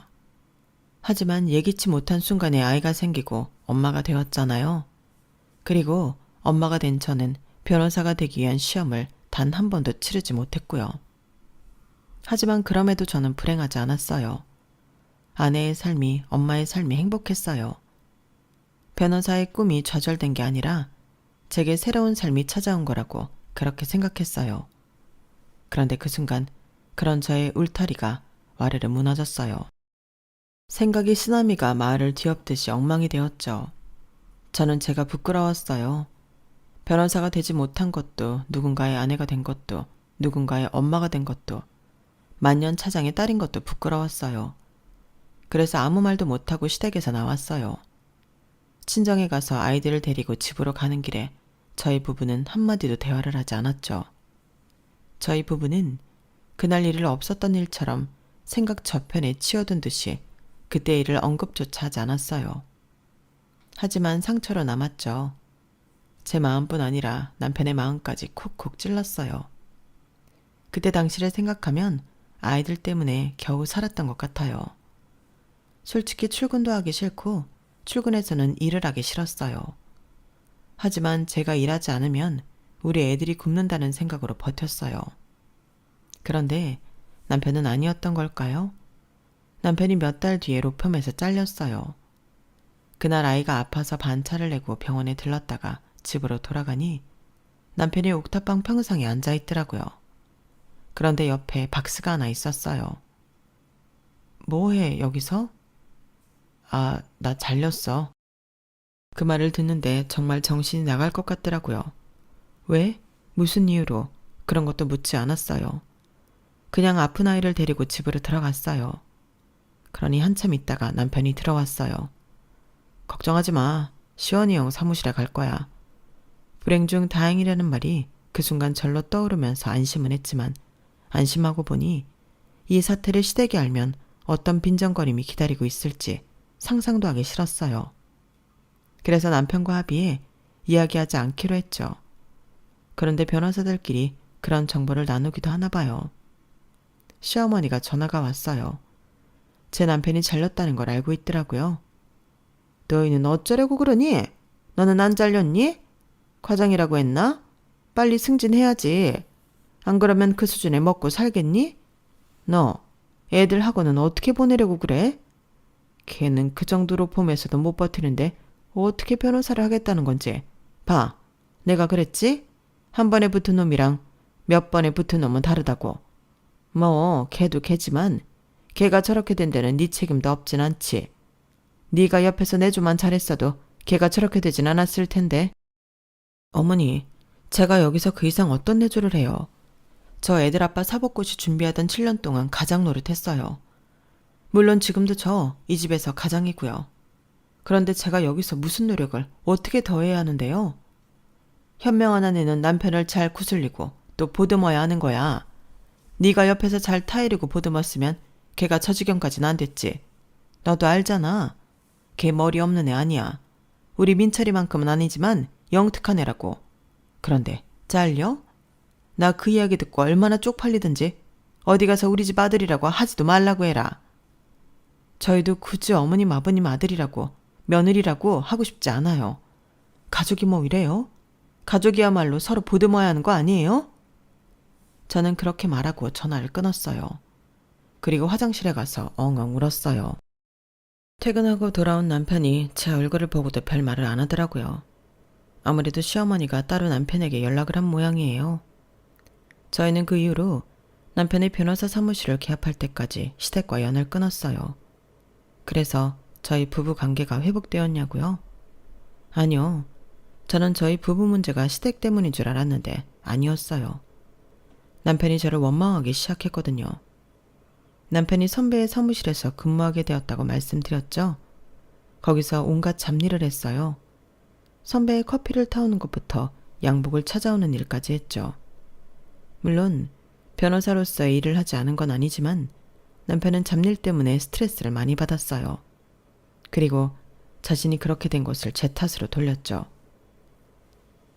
하지만 예기치 못한 순간에 아이가 생기고 엄마가 되었잖아요. 그리고 엄마가 된 저는 변호사가 되기 위한 시험을 단 한 번도 치르지 못했고요. 하지만 그럼에도 저는 불행하지 않았어요. 아내의 삶이, 엄마의 삶이 행복했어요. 변호사의 꿈이 좌절된 게 아니라 제게 새로운 삶이 찾아온 거라고 그렇게 생각했어요. 그런데 그 순간 그런 저의 울타리가 와르르 무너졌어요. 생각이 쓰나미가 마을을 뒤엎듯이 엉망이 되었죠. 저는 제가 부끄러웠어요. 변호사가 되지 못한 것도, 누군가의 아내가 된 것도, 누군가의 엄마가 된 것도, 만년 차장의 딸인 것도 부끄러웠어요. 그래서 아무 말도 못하고 시댁에서 나왔어요. 친정에 가서 아이들을 데리고 집으로 가는 길에 저희 부부는 한마디도 대화를 하지 않았죠. 저희 부부는 그날 일을 없었던 일처럼 생각 저편에 치워둔 듯이 그때 일을 언급조차 하지 않았어요. 하지만 상처로 남았죠. 제 마음뿐 아니라 남편의 마음까지 콕콕 찔렀어요. 그때 당시를 생각하면 아이들 때문에 겨우 살았던 것 같아요. 솔직히 출근도 하기 싫고 출근해서는 일을 하기 싫었어요. 하지만 제가 일하지 않으면 우리 애들이 굶는다는 생각으로 버텼어요. 그런데 남편은 아니었던 걸까요? 남편이 몇 달 뒤에 로펌에서 잘렸어요. 그날 아이가 아파서 반차를 내고 병원에 들렀다가 집으로 돌아가니 남편이 옥탑방 평상에 앉아있더라고요. 그런데 옆에 박스가 하나 있었어요. 뭐해 여기서? 아, 나 잘렸어. 그 말을 듣는데 정말 정신이 나갈 것 같더라고요. 왜? 무슨 이유로? 그런 것도 묻지 않았어요. 그냥 아픈 아이를 데리고 집으로 들어갔어요. 그러니 한참 있다가 남편이 들어왔어요. 걱정하지 마. 시원이 형 사무실에 갈 거야. 불행 중 다행이라는 말이 그 순간 절로 떠오르면서 안심은 했지만 안심하고 보니 이 사태를 시댁이 알면 어떤 빈정거림이 기다리고 있을지 상상도 하기 싫었어요. 그래서 남편과 합의해 이야기하지 않기로 했죠. 그런데 변호사들끼리 그런 정보를 나누기도 하나 봐요. 시어머니가 전화가 왔어요. 제 남편이 잘렸다는 걸 알고 있더라고요. 너희는 어쩌려고 그러니? 너는 안 잘렸니? 과장이라고 했나? 빨리 승진해야지. 안 그러면 그 수준에 먹고 살겠니? 너 애들하고는 어떻게 보내려고 그래? 걔는 그 정도로 폼에서도 못 버티는데 어떻게 변호사를 하겠다는 건지. 봐, 내가 그랬지? 한 번에 붙은 놈이랑 몇 번에 붙은 놈은 다르다고. 뭐 걔도 걔지만 걔가 저렇게 된 데는 네 책임도 없진 않지. 네가 옆에서 내조만 잘했어도 걔가 저렇게 되진 않았을 텐데. 어머니, 제가 여기서 그 이상 어떤 내조를 해요. 저 애들 아빠 사법고시 준비하던 7년 동안 가장 노릇했어요. 물론 지금도 저 이 집에서 가장이고요. 그런데 제가 여기서 무슨 노력을 어떻게 더 해야 하는데요? 현명한 아내는 남편을 잘 구슬리고 또 보듬어야 하는 거야. 네가 옆에서 잘 타이르고 보듬었으면 걔가 저 지경까지는 안 됐지. 너도 알잖아. 걔 머리 없는 애 아니야. 우리 민철이만큼은 아니지만 영특한 애라고. 그런데 잘려? 나 그 이야기 듣고 얼마나 쪽팔리든지 어디 가서 우리 집 아들이라고 하지도 말라고 해라. 저희도 굳이 어머님 아버님 아들이라고 며느리라고 하고 싶지 않아요. 가족이 뭐 이래요? 가족이야말로 서로 보듬어야 하는 거 아니에요? 저는 그렇게 말하고 전화를 끊었어요. 그리고 화장실에 가서 엉엉 울었어요. 퇴근하고 돌아온 남편이 제 얼굴을 보고도 별 말을 안 하더라고요. 아무래도 시어머니가 따로 남편에게 연락을 한 모양이에요. 저희는 그 이후로 남편의 변호사 사무실을 개업할 때까지 시댁과 연을 끊었어요. 그래서 저희 부부 관계가 회복되었냐고요? 아니요. 저는 저희 부부 문제가 시댁 때문인 줄 알았는데 아니었어요. 남편이 저를 원망하기 시작했거든요. 남편이 선배의 사무실에서 근무하게 되었다고 말씀드렸죠? 거기서 온갖 잡일을 했어요. 선배의 커피를 타오는 것부터 양복을 찾아오는 일까지 했죠. 물론 변호사로서의 일을 하지 않은 건 아니지만 남편은 잡일 때문에 스트레스를 많이 받았어요. 그리고 자신이 그렇게 된 것을 제 탓으로 돌렸죠.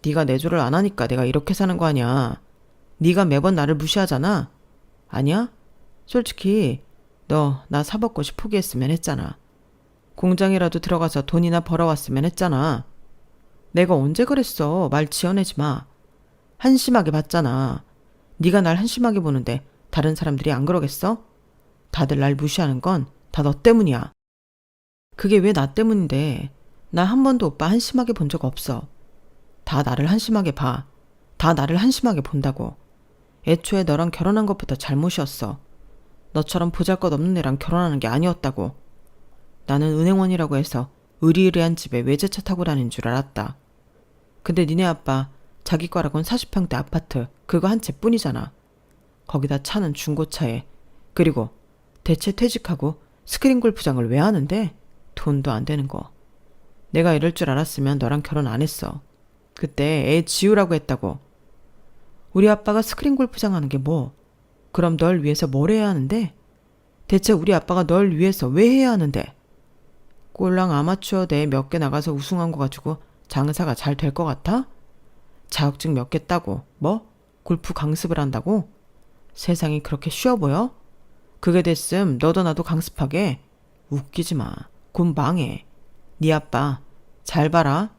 네가 내조를 안 하니까 내가 이렇게 사는 거 아니야. 네가 매번 나를 무시하잖아. 아니야? 솔직히 너 나 사법고시 포기했으면 했잖아. 공장이라도 들어가서 돈이나 벌어왔으면 했잖아. 내가 언제 그랬어. 말 지어내지 마. 한심하게 봤잖아. 네가 날 한심하게 보는데 다른 사람들이 안 그러겠어? 다들 날 무시하는 건 다 너 때문이야. 그게 왜 나 때문인데. 나 한 번도 오빠 한심하게 본 적 없어. 다 나를 한심하게 봐. 다 나를 한심하게 본다고. 애초에 너랑 결혼한 것부터 잘못이었어. 너처럼 보잘것없는 애랑 결혼하는 게 아니었다고. 나는 은행원이라고 해서 의리의리한 집에 외제차 타고 다니는 줄 알았다. 근데 니네 아빠 자기 거라곤 40평대 아파트 그거 한 채뿐이잖아. 거기다 차는 중고차에. 그리고 대체 퇴직하고 스크린 골프장을 왜 하는데? 돈도 안 되는 거. 내가 이럴 줄 알았으면 너랑 결혼 안 했어. 그때 애 지우라고 했다고. 우리 아빠가 스크린 골프장 하는 게 뭐? 그럼 널 위해서 뭘 해야 하는데? 대체 우리 아빠가 널 위해서 왜 해야 하는데? 꼴랑 아마추어 대회 몇 개 나가서 우승한 거 가지고 장사가 잘 될 것 같아? 자격증 몇 개 따고 뭐? 골프 강습을 한다고? 세상이 그렇게 쉬워 보여? 그게 됐음 너도 나도 강습하게. 웃기지 마. 곧 망해. 네 아빠 잘 봐라.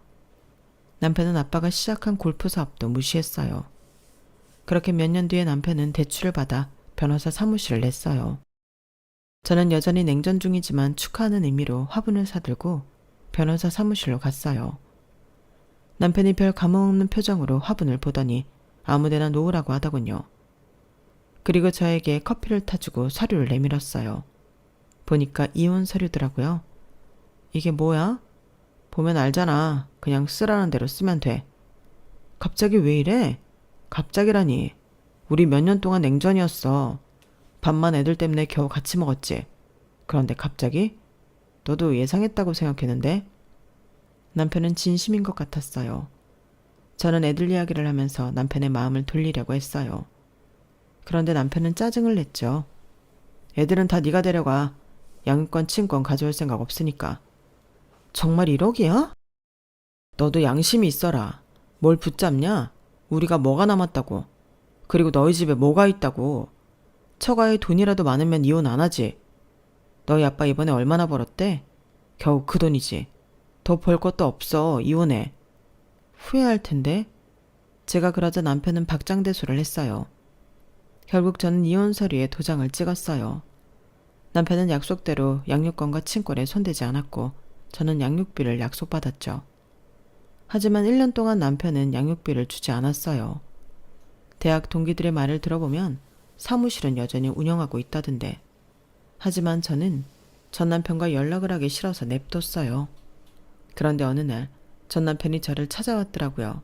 남편은 아빠가 시작한 골프 사업도 무시했어요. 그렇게 몇 년 뒤에 남편은 대출을 받아 변호사 사무실을 냈어요. 저는 여전히 냉전 중이지만 축하하는 의미로 화분을 사들고 변호사 사무실로 갔어요. 남편이 별 감흥 없는 표정으로 화분을 보더니 아무데나 놓으라고 하더군요. 그리고 저에게 커피를 타주고 서류를 내밀었어요. 보니까 이혼 서류더라고요. 이게 뭐야? 보면 알잖아. 그냥 쓰라는 대로 쓰면 돼. 갑자기 왜 이래? 갑자기라니. 우리 몇 년 동안 냉전이었어. 밥만 애들 때문에 겨우 같이 먹었지. 그런데 갑자기? 너도 예상했다고 생각했는데? 남편은 진심인 것 같았어요. 저는 애들 이야기를 하면서 남편의 마음을 돌리려고 했어요. 그런데 남편은 짜증을 냈죠. 애들은 다 네가 데려가. 양육권, 친권 가져올 생각 없으니까. 정말 1억이야? 너도 양심이 있어라. 뭘 붙잡냐? 우리가 뭐가 남았다고. 그리고 너희 집에 뭐가 있다고. 처가에 돈이라도 많으면 이혼 안 하지. 너희 아빠 이번에 얼마나 벌었대? 겨우 그 돈이지. 더 벌 것도 없어. 이혼해. 후회할 텐데. 제가 그러자 남편은 박장대소를 했어요. 결국 저는 이혼 서류에 도장을 찍었어요. 남편은 약속대로 양육권과 친권에 손대지 않았고 저는 양육비를 약속받았죠. 하지만 1년 동안 남편은 양육비를 주지 않았어요. 대학 동기들의 말을 들어보면 사무실은 여전히 운영하고 있다던데. 하지만 저는 전 남편과 연락을 하기 싫어서 냅뒀어요. 그런데 어느 날 전 남편이 저를 찾아왔더라고요.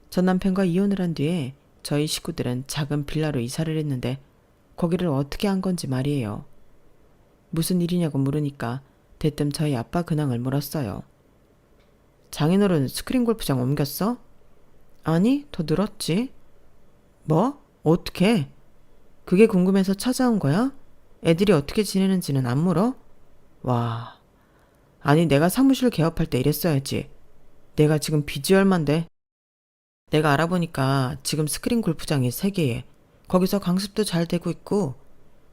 전 남편과 이혼을 한 뒤에 저희 식구들은 작은 빌라로 이사를 했는데 거기를 어떻게 한 건지 말이에요. 무슨 일이냐고 물으니까 대뜸 저희 아빠 근황을 물었어요. 장인어른 스크린 골프장 옮겼어? 아니, 더 늘었지. 뭐? 어떻게? 그게 궁금해서 찾아온 거야? 애들이 어떻게 지내는지는 안 물어? 와, 아니 내가 사무실 개업할 때 이랬어야지. 내가 지금 빚이 얼만데? 내가 알아보니까 지금 스크린 골프장이 3개에 거기서 강습도 잘 되고 있고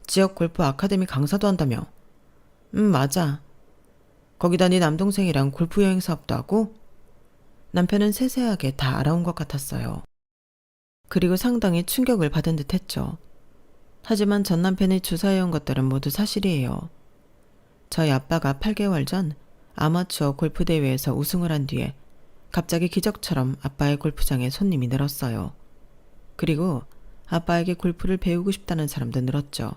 지역 골프 아카데미 강사도 한다며. 맞아. 거기다 네 남동생이랑 골프 여행 사업도 하고? 남편은 세세하게 다 알아온 것 같았어요. 그리고 상당히 충격을 받은 듯 했죠. 하지만 전 남편이 조사해온 것들은 모두 사실이에요. 저희 아빠가 8개월 전 아마추어 골프 대회에서 우승을 한 뒤에 갑자기 기적처럼 아빠의 골프장에 손님이 늘었어요. 그리고 아빠에게 골프를 배우고 싶다는 사람도 늘었죠.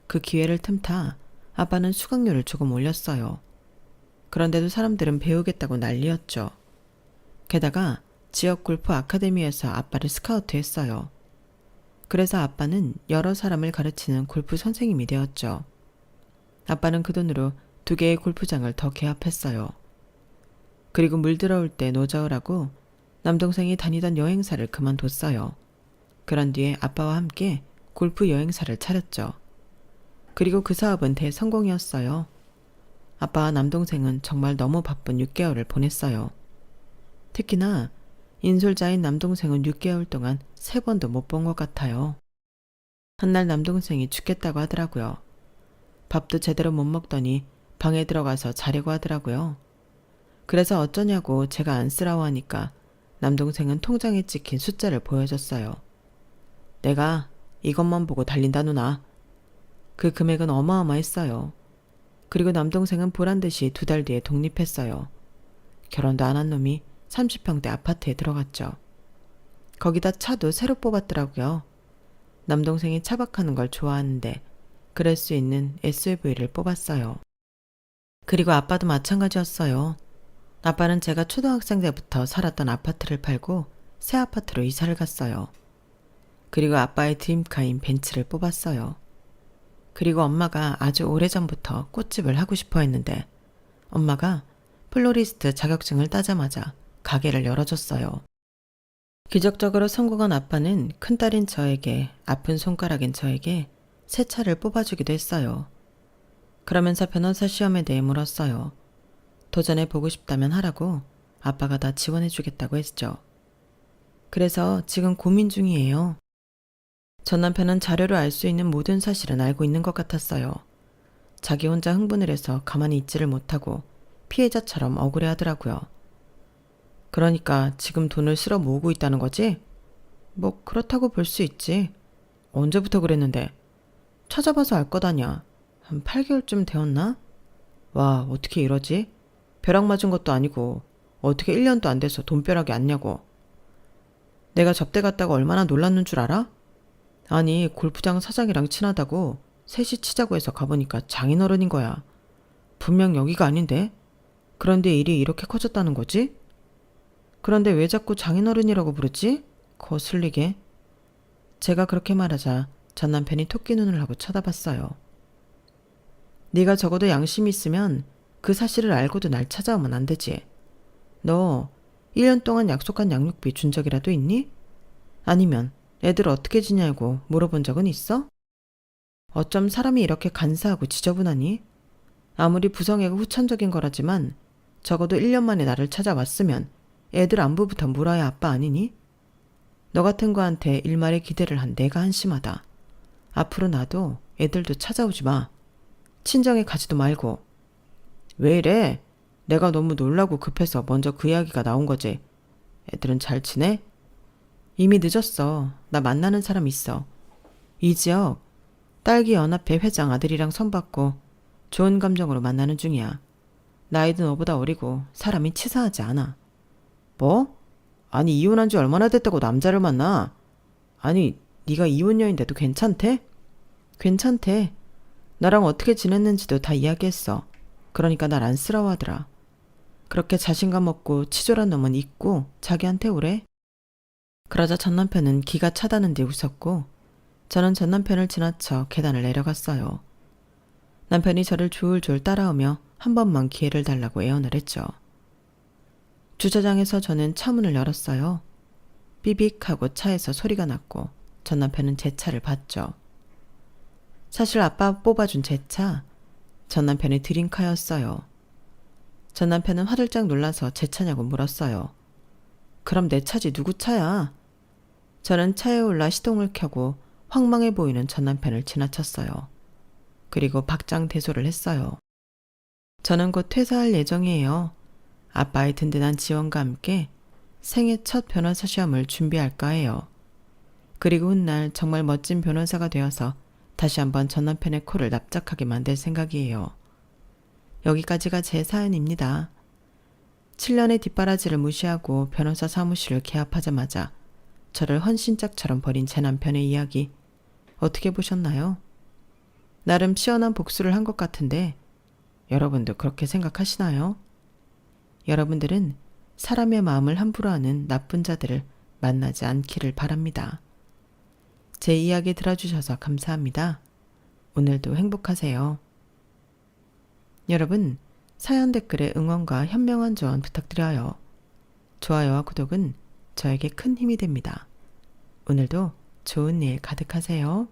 그 기회를 틈타 아빠는 수강료를 조금 올렸어요. 그런데도 사람들은 배우겠다고 난리였죠. 게다가 지역 골프 아카데미에서 아빠를 스카우트했어요. 그래서 아빠는 여러 사람을 가르치는 골프 선생님이 되었죠. 아빠는 그 돈으로 2개의 골프장을 더 개합했어요. 그리고 물 들어올 때 노저으라고 남동생이 다니던 여행사를 그만뒀어요. 그런 뒤에 아빠와 함께 골프 여행사를 차렸죠. 그리고 그 사업은 대성공이었어요. 아빠와 남동생은 정말 너무 바쁜 6개월을 보냈어요. 특히나 인솔자인 남동생은 6개월 동안 3번도 못 본 것 같아요. 한날 남동생이 죽겠다고 하더라고요. 밥도 제대로 못 먹더니 방에 들어가서 자려고 하더라고요. 그래서 어쩌냐고 제가 안쓰러워하니까 남동생은 통장에 찍힌 숫자를 보여줬어요. 내가 이것만 보고 달린다 누나. 그 금액은 어마어마했어요. 그리고 남동생은 보란듯이 2달 뒤에 독립했어요. 결혼도 안 한 놈이 30평대 아파트에 들어갔죠. 거기다 차도 새로 뽑았더라고요. 남동생이 차박하는 걸 좋아하는데 그럴 수 있는 SUV를 뽑았어요. 그리고 아빠도 마찬가지였어요. 아빠는 제가 초등학생 때부터 살았던 아파트를 팔고 새 아파트로 이사를 갔어요. 그리고 아빠의 드림카인 벤츠를 뽑았어요. 그리고 엄마가 아주 오래전부터 꽃집을 하고 싶어 했는데 엄마가 플로리스트 자격증을 따자마자 가게를 열어줬어요. 기적적으로 성공한 아빠는 큰딸인 저에게, 아픈 손가락인 저에게 새 차를 뽑아주기도 했어요. 그러면서 변호사 시험에 대해 물었어요. 도전해보고 싶다면 하라고 아빠가 다 지원해주겠다고 했죠. 그래서 지금 고민 중이에요. 전 남편은 자료로 알 수 있는 모든 사실은 알고 있는 것 같았어요. 자기 혼자 흥분을 해서 가만히 있지를 못하고 피해자처럼 억울해하더라고요. 그러니까 지금 돈을 쓸어 모으고 있다는 거지? 뭐 그렇다고 볼 수 있지. 언제부터 그랬는데? 찾아봐서 알 거다냐. 한 8개월쯤 되었나? 와, 어떻게 이러지? 벼락 맞은 것도 아니고 어떻게 1년도 안 돼서 돈벼락이 안냐고. 내가 접대 갔다가 얼마나 놀랐는 줄 알아? 아니, 골프장 사장이랑 친하다고 셋이 치자고 해서 가보니까 장인어른인 거야. 분명 여기가 아닌데? 그런데 일이 이렇게 커졌다는 거지? 그런데 왜 자꾸 장인어른이라고 부르지? 거슬리게. 제가 그렇게 말하자 전 남편이 토끼 눈을 하고 쳐다봤어요. 네가 적어도 양심이 있으면 그 사실을 알고도 날 찾아오면 안 되지. 너 1년 동안 약속한 양육비 준 적이라도 있니? 아니면 애들 어떻게 지냐고 물어본 적은 있어? 어쩜 사람이 이렇게 간사하고 지저분하니? 아무리 부성애가 후천적인 거라지만 적어도 1년 만에 나를 찾아왔으면 애들 안부부터 물어야 아빠 아니니? 너 같은 거한테 일말의 기대를 한 내가 한심하다. 앞으로 나도 애들도 찾아오지 마. 친정에 가지도 말고. 왜 이래? 내가 너무 놀라고 급해서 먼저 그 이야기가 나온 거지. 애들은 잘 지내? 이미 늦었어. 나 만나는 사람 있어. 이 지역 딸기연합회 회장 아들이랑 선받고 좋은 감정으로 만나는 중이야. 나이도 너보다 어리고 사람이 치사하지 않아. 뭐? 아니 이혼한 지 얼마나 됐다고 남자를 만나? 아니 네가 이혼녀인데도 괜찮대? 괜찮대. 나랑 어떻게 지냈는지도 다 이야기했어. 그러니까 날 안쓰러워하더라. 그렇게 자신감 없고 치졸한 놈은 있고 자기한테 오래. 그러자 전 남편은 기가 차다는 듯 웃었고 저는 전 남편을 지나쳐 계단을 내려갔어요. 남편이 저를 졸졸 따라오며 한 번만 기회를 달라고 애원을 했죠. 주차장에서 저는 차 문을 열었어요. 삐빅 하고 차에서 소리가 났고 전 남편은 제 차를 봤죠. 사실 아빠 뽑아준 제 차, 전 남편의 드림카였어요. 전 남편은 화들짝 놀라서 제 차냐고 물었어요. 그럼 내 차지 누구 차야? 저는 차에 올라 시동을 켜고 황망해 보이는 전 남편을 지나쳤어요. 그리고 박장대소를 했어요. 저는 곧 퇴사할 예정이에요. 아빠의 든든한 지원과 함께 생애 첫 변호사 시험을 준비할까 해요. 그리고 훗날 정말 멋진 변호사가 되어서 다시 한번 전 남편의 코를 납작하게 만들 생각이에요. 여기까지가 제 사연입니다. 7년의 뒷바라지를 무시하고 변호사 사무실을 개업하자마자 저를 헌신짝처럼 버린 제 남편의 이야기 어떻게 보셨나요? 나름 시원한 복수를 한 것 같은데 여러분도 그렇게 생각하시나요? 여러분들은 사람의 마음을 함부로 하는 나쁜 자들을 만나지 않기를 바랍니다. 제 이야기 들어주셔서 감사합니다. 오늘도 행복하세요. 여러분, 사연 댓글에 응원과 현명한 조언 부탁드려요. 좋아요와 구독은 저에게 큰 힘이 됩니다. 오늘도 좋은 일 가득하세요.